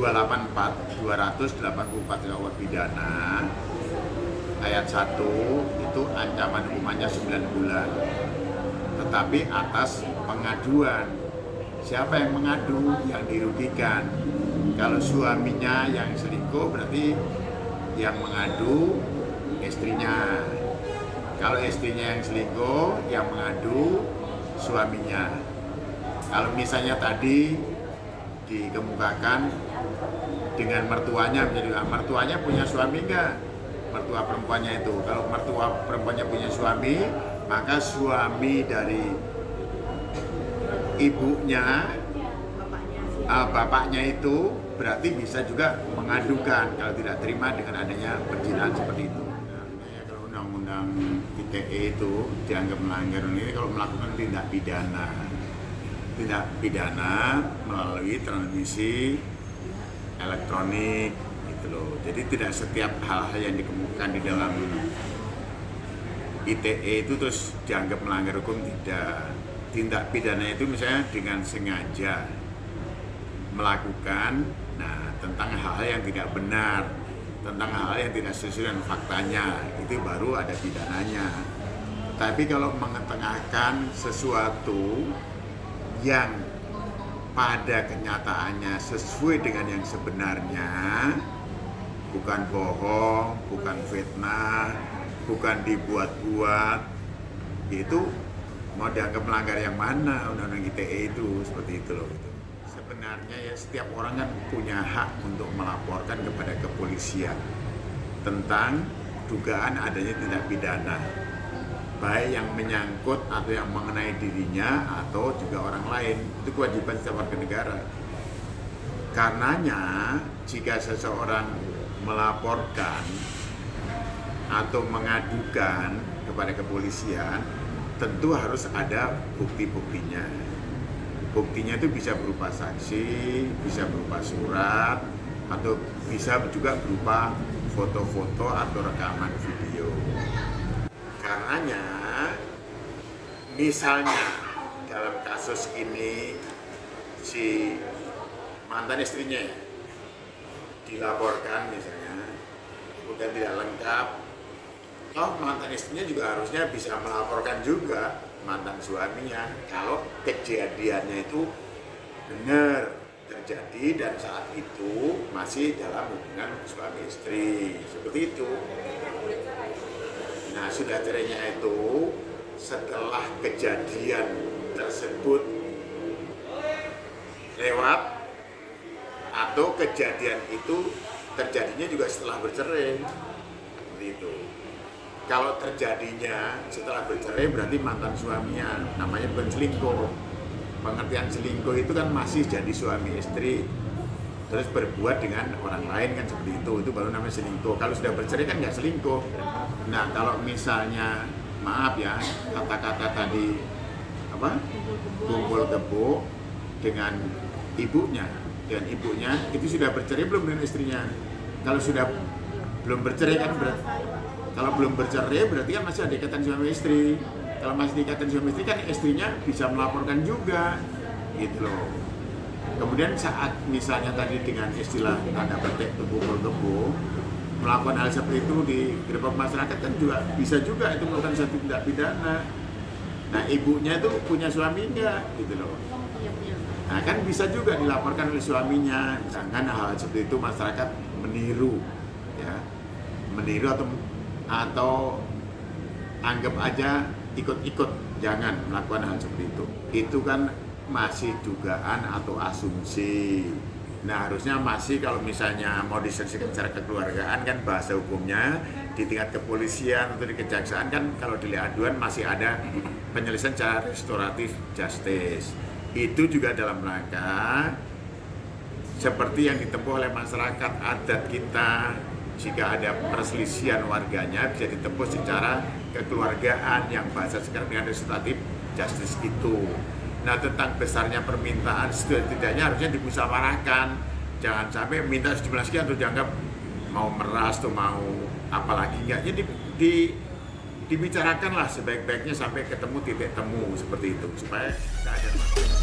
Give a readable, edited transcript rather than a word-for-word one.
284 KUH pidana ayat 1 itu ancaman hukumannya 9 bulan. Tetapi atas pengaduan. Siapa yang mengadu? Yang dirugikan. Kalau suaminya yang selingkuh berarti yang mengadu istrinya. Kalau istrinya yang selingkuh, yang mengadu suaminya. Kalau misalnya tadi dikemukakan dengan mertuanya, mertuanya punya suami enggak? Mertua perempuannya itu. Kalau mertua perempuannya punya suami, maka suami dari ibunya, bapaknya itu berarti bisa juga mengadukan kalau tidak terima dengan adanya perzinahan seperti itu. Kalau undang-undang ITE itu dianggap melanggar ini kalau melakukan tindak pidana melalui transmisi elektronik gitu loh. Jadi tidak setiap hal-hal yang dikemukakan di dalam ITE itu terus dianggap melanggar hukum, tidak. Tindak pidana itu misalnya dengan sengaja melakukan tentang hal-hal yang tidak benar, tentang hal-hal yang tidak sesuai dengan faktanya, itu baru ada pidananya. Tapi kalau mengetengahkan sesuatu yang pada kenyataannya sesuai dengan yang sebenarnya, bukan bohong, bukan fitnah, bukan dibuat-buat, itu mau dianggap melanggar yang mana? Undang-undang ITE itu seperti itu loh. Sebenarnya ya setiap orang kan punya hak untuk melaporkan kepada kepolisian tentang dugaan adanya tindak pidana, baik yang menyangkut atau yang mengenai dirinya atau juga orang lain. Itu kewajiban setiap warga negara. Karenanya jika seseorang melaporkan atau mengadukan kepada kepolisian, tentu harus ada bukti-buktinya. Buktinya itu bisa berupa saksi, bisa berupa surat, atau bisa juga berupa foto-foto atau rekaman video. Karenanya, misalnya dalam kasus ini si mantan istrinya dilaporkan misalnya, kemudian tidak lengkap, mantan istrinya juga harusnya bisa melaporkan juga mantan suaminya kalau kejadiannya itu benar terjadi dan saat itu masih dalam hubungan suami istri, seperti itu. Nah, sudah cerainya itu setelah kejadian tersebut lewat atau kejadian itu terjadinya juga setelah bercerai, seperti itu. Kalau terjadinya setelah bercerai berarti mantan suaminya, namanya bukan selingkuh. Pengertian selingkuh itu kan masih jadi suami istri, terus berbuat dengan orang lain kan seperti itu baru namanya selingkuh. Kalau sudah bercerai kan nggak selingkuh. Nah kalau misalnya, maaf ya, kata-kata tadi kumpul kebo dengan ibunya, itu sudah bercerai belum dengan istrinya? Kalau sudah belum bercerai kan kalau belum bercerai berarti kan masih ada ikatan suami istri. Kalau masih ikatan suami istri kan istrinya bisa melaporkan juga, gitu loh. Kemudian saat misalnya tadi dengan istilah tanda petik tebu melakukan hal seperti itu di gerbang masyarakat kan juga bisa juga itu merupakan satu tindak pidana. Nah ibunya itu punya suami enggak, gitu loh. Nah kan bisa juga dilaporkan oleh suaminya. Jangan hal seperti itu masyarakat meniru, ya, atau anggap aja ikut-ikut, jangan melakukan hal seperti itu. Itu kan masih dugaan atau asumsi. Nah harusnya masih, kalau misalnya mau diselesaikan secara kekeluargaan kan bahasa hukumnya di tingkat kepolisian atau di kejaksaan kan kalau dilihat aduan masih ada penyelesaian secara restoratif justice. Itu juga dalam rangka seperti yang ditempuh oleh masyarakat adat kita. Jika ada perselisihan warganya bisa ditempuh secara kekeluargaan yang bahasa sekarang dengan restoratif justice itu. Nah tentang besarnya permintaan setidaknya harusnya dimusyawarahkan. Jangan sampai minta sejumlah sekian terus dianggap mau meras atau mau apalagi enggak. Jadi dibicarakanlah sebaik-baiknya sampai ketemu titik temu seperti itu supaya tidak ada masalah.